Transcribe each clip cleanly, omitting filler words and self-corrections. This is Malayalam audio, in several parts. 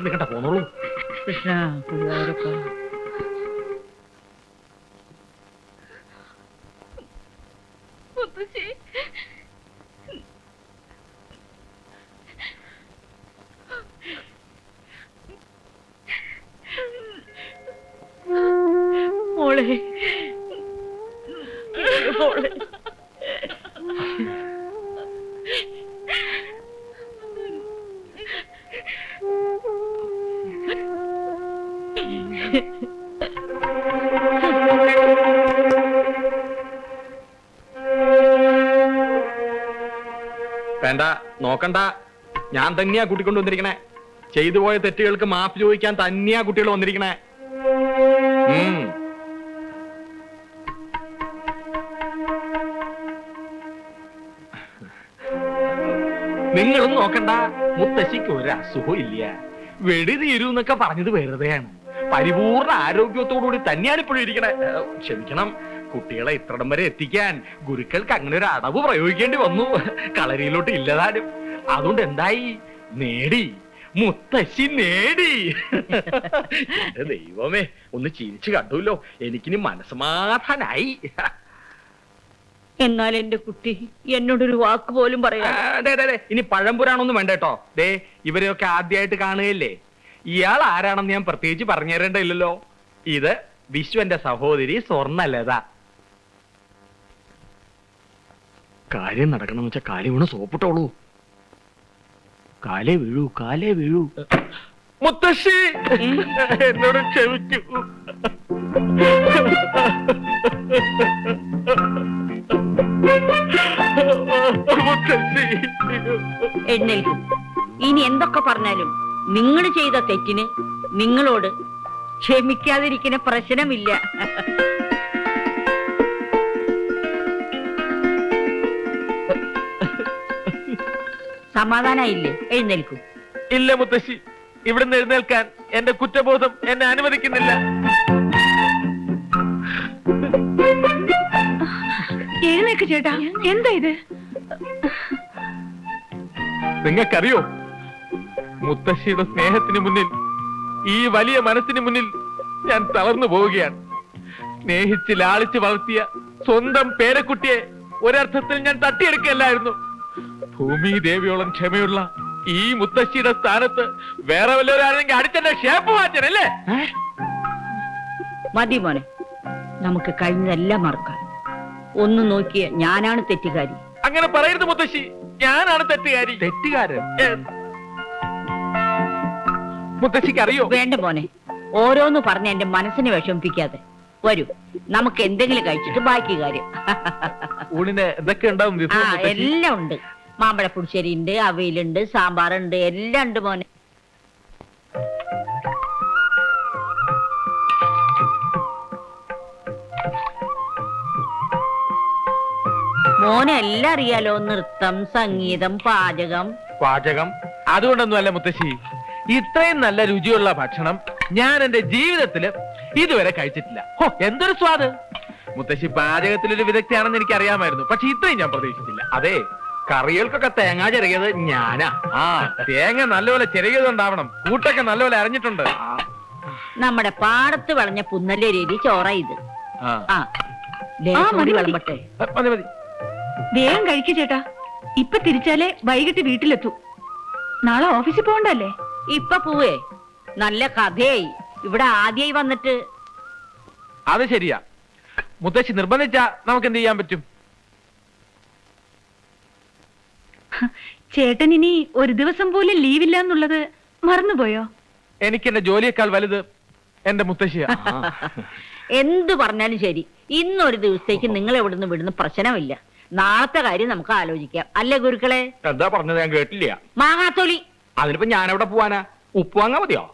ദേഷ്യം നിൽക്കട്ടെ, പോന്നോളൂ. കൃഷ്ണ ഗുരുവായൂരപ്പ. മോളെ മോളെ വേണ്ട, നോക്കണ്ട. ഞാൻ തന്നെയാ കൂട്ടിക്കൊണ്ട് വന്നിരിക്കണേ. ചെയ്തു പോയ തെറ്റുകൾക്ക് മാപ്പ് ചോദിക്കാൻ തന്നെയാ കുട്ടികൾ വന്നിരിക്കണേ. നിങ്ങളും നോക്കണ്ട. മുത്തശ്ശിക്ക് ഒരു അസുഖം ഇല്ല. വെടി തീരൂന്നൊക്കെ പറഞ്ഞത് വെറുതെയാണ്. പരിപൂർണ ആരോഗ്യത്തോടുകൂടി തന്നെയാണ് ഇപ്പോഴും ഇരിക്കണേ. ക്ഷമിക്കണം, കുട്ടികളെ ഇത്രടം വരെ എത്തിക്കാൻ ഗുരുക്കൾക്ക് അങ്ങനെ ഒരു അടവ് പ്രയോഗിക്കേണ്ടി വന്നു. കളരിയിലോട്ട് ഇല്ലതാനും. അതുകൊണ്ട് എന്തായി? നേടി, മുത്തശ്ശി നേടി. ദൈവമേ, ഒന്ന് ചിരിച്ചു കണ്ടുല്ലോ. എനിക്കിനി മനസ്സമാധാനായി. എന്നാൽ എന്റെ കുട്ടി എന്നോടൊരു വാക്ക് പോലും പറയാ. ഇനി പഴംപുരാണൊന്നും വേണ്ട കേട്ടോ. ദേ, ഇവരെയൊക്കെ ആദ്യമായിട്ട് കാണുകയല്ലേ. ഇയാൾ ആരാണെന്ന് ഞാൻ പ്രത്യേകിച്ച് പറഞ്ഞു തരേണ്ടല്ലോ. ഇത് വിശ്വന്റെ സഹോദരി സ്വർണ്ണലത. കാര്യം നടക്കണമെന്ന് വെച്ചാൽ കാര്യം വീണ് സോപ്പിട്ടോളൂ. കാലേ വീഴൂ, കാലേ വീഴൂ. മുത്തശ്ശി, എന്നോട് ക്ഷമിക്കൂ. എഴുന്നേൽക്കും. ഇനി എന്തൊക്കെ പറഞ്ഞാലും നിങ്ങൾ ചെയ്ത തെറ്റിന് നിങ്ങളോട് ക്ഷമിക്കാതിരിക്കുന്ന പ്രശ്നമില്ല. സമാധാനായില്ലേ? എഴുന്നേൽക്കും. ഇല്ല മുത്തശ്ശി, ഇവിടുന്ന് എഴുന്നേൽക്കാൻ എന്റെ കുറ്റബോധം എന്നെ അനുവദിക്കുന്നില്ല. എഴുന്നേക്ക് ചേട്ടാ. എന്താ ഇത്? നിങ്ങൾക്കറിയോ, മുത്തശ്ശിയുടെ സ്നേഹത്തിന് മുന്നിൽ, ഈ വലിയ മനസ്സിന് മുന്നിൽ ഞാൻ തളർന്നു പോവുകയാണ്. സ്നേഹിച്ച് ലാളിച്ച് വളർത്തിയ സ്വന്തം പേരക്കുട്ടിയെ ഒരർത്ഥത്തിൽ ഞാൻ തട്ടിയെടുക്കുകയല്ലായിരുന്നു. ഭൂമി ദേവിയോളം ക്ഷമയുള്ള ഈ മുത്തശ്ശിയുടെ സ്ഥാനത്ത് വേറെ വല്ലവരാണെങ്കിൽ അടിച്ചെന്റെ ഷേപ്പ് മാറ്റനല്ലേ? മതി മോനെ, നമുക്ക് കഴിഞ്ഞതെല്ലാം മറക്കാം. ഒന്ന് നോക്കിയ ഞാനാണ് തെറ്റുകാരി. അങ്ങനെ പറയരുത് മുത്തശ്ശി, ഞാനാണ് തെറ്റുകാരി. തെറ്റുകാരൻ മുത്തശ്ശിക്ക് അറിയോ? വേണ്ട മോനെ, ഓരോന്ന് പറഞ്ഞ് എന്റെ മനസ്സിനെ വിഷമിപ്പിക്കാതെ. വരൂ, നമുക്ക് എന്തെങ്കിലും കഴിച്ചിട്ട് ബാക്കി കാര്യം. ഊണിന് എന്തൊക്കെ ഉണ്ടാവും? എല്ലാം ഉണ്ട്. മാമ്പഴ പുളിശ്ശേരി ഉണ്ട്, അവിയലുണ്ട്, സാമ്പാറുണ്ട്, എല്ലാം ഉണ്ട് മോനെ. മോനെ എല്ലാം അറിയാലോ. നൃത്തം, സംഗീതം, പാചകം. പാചകം അതുകൊണ്ടൊന്നുമല്ല മുത്തശ്ശി, ഇത്രയും നല്ല രുചിയുള്ള ഭക്ഷണം ഞാൻ എന്റെ ജീവിതത്തില് ഇതുവരെ കഴിച്ചിട്ടില്ല. എന്തൊരു സ്വാദ്! മുത്തശ്ശി പാചകത്തിലൊരു വിദഗ്ധയാണെന്ന് എനിക്ക് അറിയാമായിരുന്നു, പക്ഷെ ഇത്രയും ഞാൻ പ്രതീക്ഷിച്ചില്ല. അതെ, കറികൾക്കൊക്കെ തേങ്ങ ചിരകിയത് ഞാനാ. തേങ്ങ നല്ലപോലെ ചിരകിയതുണ്ടാവണം. കൂട്ടൊക്കെ നല്ലപോലെ അറിഞ്ഞിട്ടുണ്ട്. നമ്മുടെ പാടത്ത് വളഞ്ഞ പുന്നല്ലേ രീതി ചോറ ഇത്. വിളമ്പട്ടെ. മതി മതി, വേഗം കഴിക്കു ചേട്ടാ. ഇപ്പൊ തിരിച്ചാലേ വൈകിട്ട് വീട്ടിലെത്തൂ. നാളെ ഓഫീസിൽ പോകണ്ടല്ലേ? ഇപ്പൊ പോവേ. നല്ല കഥയായി. ഇവിടെ ആദ്യമായി വന്നിട്ട്. അത് ശരിയാ. മുത്തശ്ശി നിർബന്ധിച്ചാ നമുക്ക് എന്ത് ചെയ്യാൻ പറ്റും? ചേട്ടൻ ഇനി ഒരു ദിവസം പോലും ലീവില്ല എന്നുള്ളത് മറന്നുപോയോ? എനിക്ക് എന്റെ ജോലിയേക്കാൾ വലുത് എന്റെ മുത്തശ്ശിയാ. എന്തു പറഞ്ഞാലും ശരി, ഇന്നൊരു ദിവസത്തേക്ക് നിങ്ങൾ എവിടുന്ന് വിടുന്ന പ്രശ്നമില്ല. നാളത്തെ കാര്യം നമുക്ക് ആലോചിക്കാം. അല്ലേ ഗുരുക്കളെ? എന്താ പറഞ്ഞത്? ഞാൻ കേട്ടില്ല. മാങ്ങാത്തൊലി. അതിനിപ്പോ ഞാൻ എവിടെ പോവാനാ? ഉപ്പ് വാങ്ങാ മതിയോ?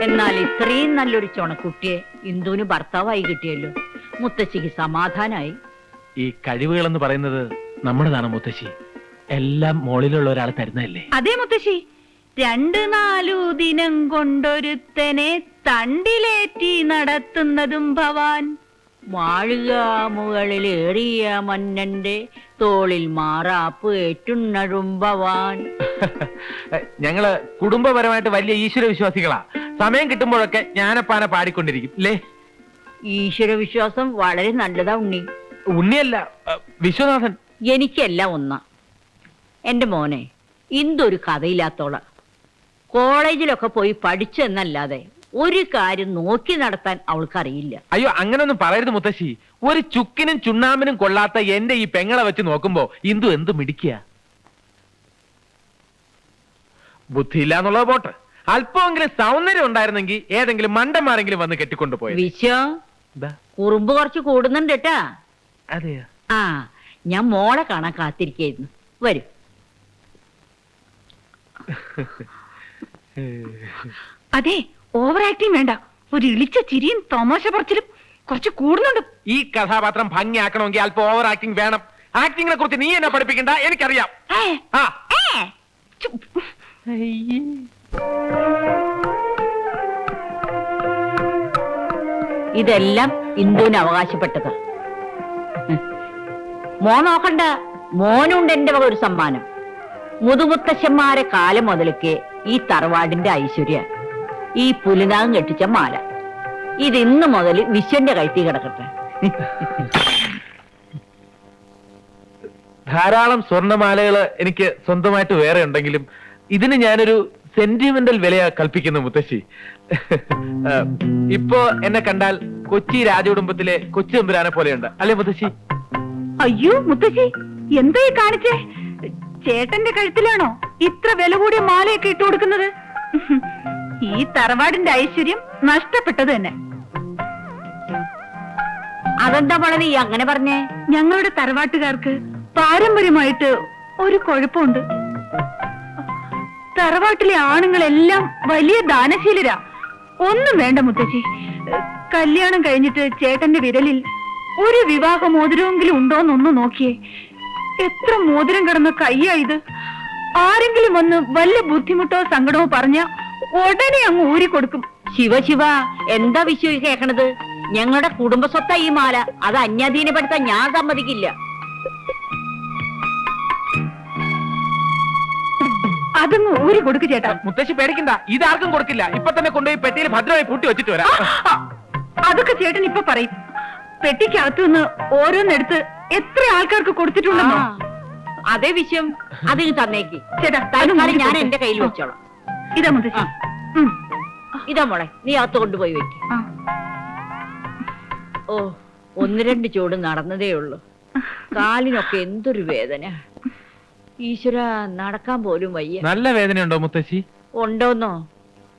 എന്നാൽ ഇത്രയും നല്ലൊരു ചുണക്കുട്ടിയെ ഇന്ദുവിന് ഭർത്താവായി കിട്ടിയല്ലോ. മുത്തശ്ശിക്ക് സമാധാനായി. ഈ കഴിവുകൾ എന്ന് പറയുന്നത് നമ്മുടെതാണ് മുത്തശ്ശി. എല്ലാം മോളിലുള്ള ഒരാൾ തരുന്നതല്ലേ? അതെ മുത്തശ്ശി. 2-4 ദിനം കൊണ്ടൊരുത്തനെ തണ്ടിലേറ്റി നടത്തുന്നതും ഭവാൻ. മാളിക മുകളിൽ ഏറിയ മന്നന്റെ തോളിൽ മാറാപ്പ് ഏറ്റുണ്ണഴുമ്പവാൻ. ഞങ്ങള് കുടുംബപരമായിട്ട് വലിയ ഈശ്വര വിശ്വാസികളാ. സമയം കിട്ടുമ്പോഴൊക്കെ ജ്ഞാനപ്പാന പാടിക്കൊണ്ടിരിക്കും അല്ലേ? ഈശ്വര വിശ്വാസം വളരെ നല്ലതാ ഉണ്ണി. ഉണ്ണിയല്ല, വിശ്വനാഥൻ. എനിക്കെല്ലാം ഒന്നാ. എന്റെ മോനെ ഇന്തൊരു കഥയില്ലാത്തോള. കോളേജിലൊക്കെ പോയി പഠിച്ചെന്നല്ലാതെ ഒരു കാര്യം നോക്കി നടത്താൻ അവൾക്കറിയില്ല. അയ്യോ, അങ്ങനൊന്നും പറയരുത് മുത്തശ്ശി. ഒരു ചുക്കിനും ചുണ്ണാമ്പിനും കൊള്ളാത്ത എന്റെ ഈ പെങ്ങളെ വെച്ച് നോക്കുമ്പോ ഇന്ദു എന്ത് മിടിക്കുക. ബുദ്ധിയില്ല എന്നുള്ളത് പോട്ട്, അല്പമെങ്കിലും സൗന്ദര്യം ഉണ്ടായിരുന്നെങ്കിൽ ഏതെങ്കിലും മണ്ടന്മാരെങ്കിലും വന്ന് കെട്ടിക്കൊണ്ടുപോയത്. വിശ്വ കുറുമ്പ് കുറച്ച് കൂടുന്നുണ്ട് കേട്ടാ. അതെയാ? ആ, ഞാൻ മോളെ കാണാൻ കാത്തിരിക്കായിരുന്നു. വരും. അതെ, ഓവർ ആക്ടിങ് വേണ്ട. ഒരു ഇളിച്ച ചിരിയും തമാശ പറച്ചിലും കുറച്ച് കൂടുന്നുണ്ട്. ഈ കഥാപാത്രം ഭംഗിയാക്കണമെങ്കിൽ അല്പം ഓവർ ആക്ടിങ് വേണം. ആക്ടിങ്ങിനെ കുറിച്ച് നീ എന്നെ പഠിപ്പിക്കണ്ട, എനിക്കറിയാം. ആ, ഇതെല്ലാം ഇന്ദുവിന് അവകാശപ്പെട്ടത്. മോൻ നോക്കണ്ട, മോനുണ്ട് എന്റെ വക ഒരു സമ്മാനം. മുതുമുത്തശ്ശന്മാരെ കാലം മുതലൊക്കെ ഈ തറവാടിന്റെ ഐശ്വര്യ ഈ പുലിനാഗം കെട്ടിച്ച മാല. ഇത് ഇന്ന് മുതൽ വിശ്വന്റെ കഴുത്തി കിടക്കട്ടെ. ധാരാളം സ്വർണ്ണമാലകള് എനിക്ക് സ്വന്തമായിട്ട് വേറെ ഉണ്ടെങ്കിലും ഇതിന് ഞാനൊരു സെന്റിമെന്റൽ വിലയാ കൽപ്പിക്കുന്നു മുത്തശ്ശി. ഇപ്പോ എന്നെ കണ്ടാൽ കൊച്ചി രാജകുടുംബത്തിലെ കൊച്ചി തമ്പുരാനെ പോലെയുണ്ട് അല്ലേ മുത്തശ്ശി? അയ്യോ മുത്തശ്ശി, എന്താ ഈ കാണിച്ചേ? ചേട്ടന്റെ കഴുത്തിലാണോ ഇത്ര വില കൂടിയ മാലയൊക്കെ ഇട്ടു കൊടുക്കുന്നത്? ഈ തറവാടിന്റെ ഐശ്വര്യം നഷ്ടപ്പെട്ടത് തന്നെ. അതെന്താ മോളെ നീ അങ്ങനെ പറഞ്ഞേ? ഞങ്ങളുടെ തറവാട്ടുകാർക്ക് പാരമ്പര്യമായിട്ട് ഒരു കുഴപ്പമുണ്ട്. തറവാട്ടിലെ ആണുങ്ങളെല്ലാം വലിയ ദാനശീലരാ. ഒന്നും വേണ്ട മുത്തശ്ശി, കല്യാണം കഴിഞ്ഞിട്ട് ചേട്ടന്റെ വിരലിൽ ഒരു വിവാഹ മോതിരമെങ്കിലും ഉണ്ടോന്നൊന്ന് നോക്കിയേ. എത്ര മോതിരം കിടന്ന കയ്യാ ഇത്. ആരെങ്കിലും വന്ന് വല്ല ബുദ്ധിമുട്ടോ സങ്കടമോ പറഞ്ഞ ഉടനെ അങ്ങ് ഊരിക്കൊടുക്കും. ശിവ ശിവ, എന്താ വിശ്വ കേക്കണത്? ഞങ്ങളുടെ കുടുംബ സ്വത്താ ഈ മാല. അത് അന്യാധീനപ്പെടുത്താൻ ഞാൻ സമ്മതിക്കില്ല. അതങ്ങ് ഊരി കൊടുക്ക് ചേട്ടാ. മുത്തശ്ശി പേടിക്കണ്ട, ഇതാർക്കും കൊടുക്കില്ല. ഇപ്പൊ തന്നെ കൊണ്ടുപോയി പെട്ടിയിൽ ഭദ്രമായി പൂട്ടി വെച്ചിട്ട് വരാം. അതൊക്കെ ചേട്ടൻ ഇപ്പൊ പറയും. പെട്ടിക്കകത്തുനിന്ന് ഓരോന്നെടുത്ത് എത്ര ആൾക്കാർക്ക് കൊടുത്തിട്ടുണ്ടെന്നോ? അതേ വിഷയം അതിന് തന്നേക്ക് ചേട്ടാ. തൽക്കാലം ഞാൻ എന്റെ കയ്യിൽ വെച്ചോളാം. ഇതാ മുത്തശ്ശി. ഇതാ മോളെ, നീ അകത്ത് കൊണ്ടുപോയി വെക്ക്. ഓ, 1-2 ചൂട് നടന്നതേ ഉള്ളൂ. കാലിനൊക്കെ എന്തൊരു വേദന. ഈശ്വര, നടക്കാൻ പോലും വയ്യ. നല്ല വേദനയുണ്ടോ മുത്തശ്ശി? ഉണ്ടോന്നോ?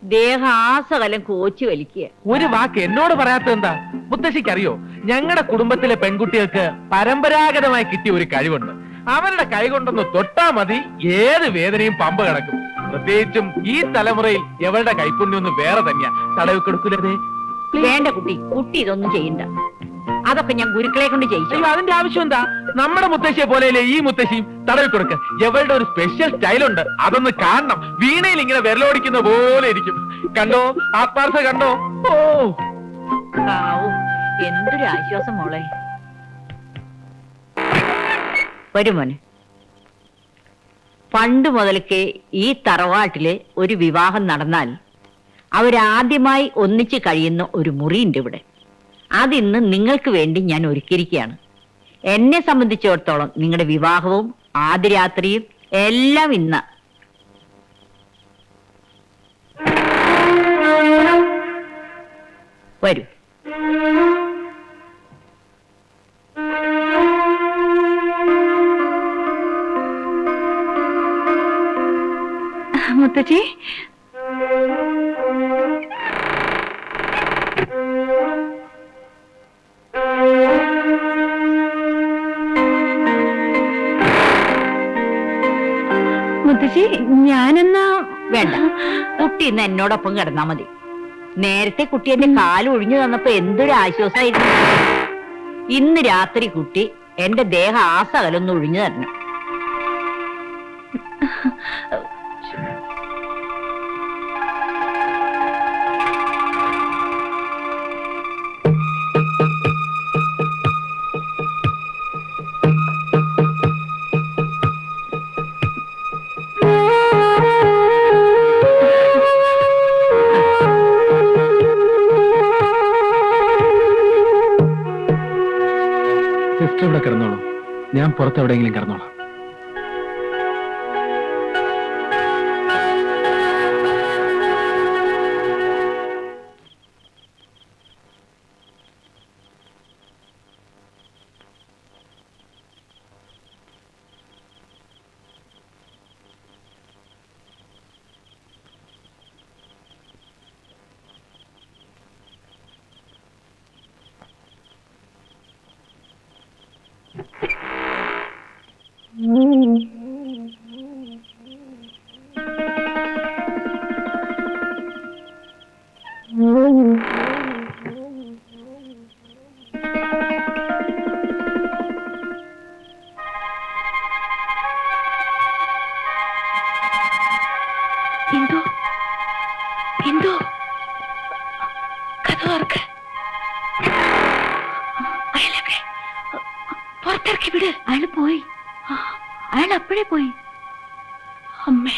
ദേഹാസകലം കോച്ചു വലിക്കുക. ഒരു വാക്ക് എന്നോട് പറയാത്ത എന്താ? മുത്തശ്ശിക്ക് അറിയോ, ഞങ്ങളുടെ കുടുംബത്തിലെ പെൺകുട്ടികൾക്ക് പരമ്പരാഗതമായി കിട്ടിയ ഒരു കഴിവുണ്ട്. അവരുടെ കൈ കൊണ്ടൊന്ന് തൊട്ടാ മതി, ഏത് വേദനയും പമ്പ കിടക്കും. പ്രത്യേകിച്ചും ഈ തലമുറയിൽ എവരുടെ കൈപ്പുണ്യൊന്നും വേറെ തന്നെയാ. തടവി കൊടുക്കൂലേ? വേണ്ട കുട്ടി, കുട്ടി ഇതൊന്നും ചെയ്യണ്ട. അതൊക്കെ ഞാൻ ഗുരുക്കളെ കൊണ്ട് ചെയ്യിച്ചു. അതിന്റെ ആവശ്യം എന്താ? നമ്മുടെ മുത്തശ്ശിയെ പോലെയല്ലേ ഈ മുത്തശ്ശിയും. തടവി കൊടുക്ക. എവളുടെ ഒരു സ്പെഷ്യൽ സ്റ്റൈലുണ്ട്, അതൊന്ന് കാണണം. വീണയിൽ ഇങ്ങനെ വിരലോടിക്കുന്ന പോലെ ഇരിക്കും. കണ്ടോ? ആത്മാർത്ഥ കണ്ടോ? ഓ, എന്തൊരു ആശ്വാസം മോളെ. വരും മോനെ. പണ്ട് മുതൽക്കേ ഈ തറവാട്ടില് ഒരു വിവാഹം നടന്നാൽ അവരാദ്യമായി ഒന്നിച്ച് കഴിയുന്ന ഒരു മുറിയുണ്ട് ഇവിടെ. അതിന്ന് നിങ്ങൾക്ക് വേണ്ടി ഞാൻ ഒരുക്കിയിരിക്കുകയാണ്. എന്നെ സംബന്ധിച്ചിടത്തോളം നിങ്ങളുടെ വിവാഹവും ആദ്യ രാത്രിയും എല്ലാം ഇന്ന്. വരൂ. മുത്തശ്ശി, മുത്തശ്ശി, ഞാനെന്നാ വേണ്ട, കുട്ടി ഇന്ന് എന്നോടൊപ്പം കിടന്നാ മതി. നേരത്തെ കുട്ടി എന്റെ കാല് ഒഴിഞ്ഞു തന്നപ്പോ എന്തൊരു ആശ്വാസമായിരുന്നു. ഇന്ന് രാത്രി കുട്ടി എന്റെ ദേഹ ആസകലൊന്ന് ഒഴിഞ്ഞു തരണം. ഞാൻ പുറത്തെവിടെയെങ്കിലും കിടന്നോളാം. എന്തോ എന്തോ കഥ ഓർക്ക് അയാളെ പുറത്തിറക്കി വിട്. അയാൾ പോയി. അയാൾ അപ്പോഴേ പോയി. അമ്മേ.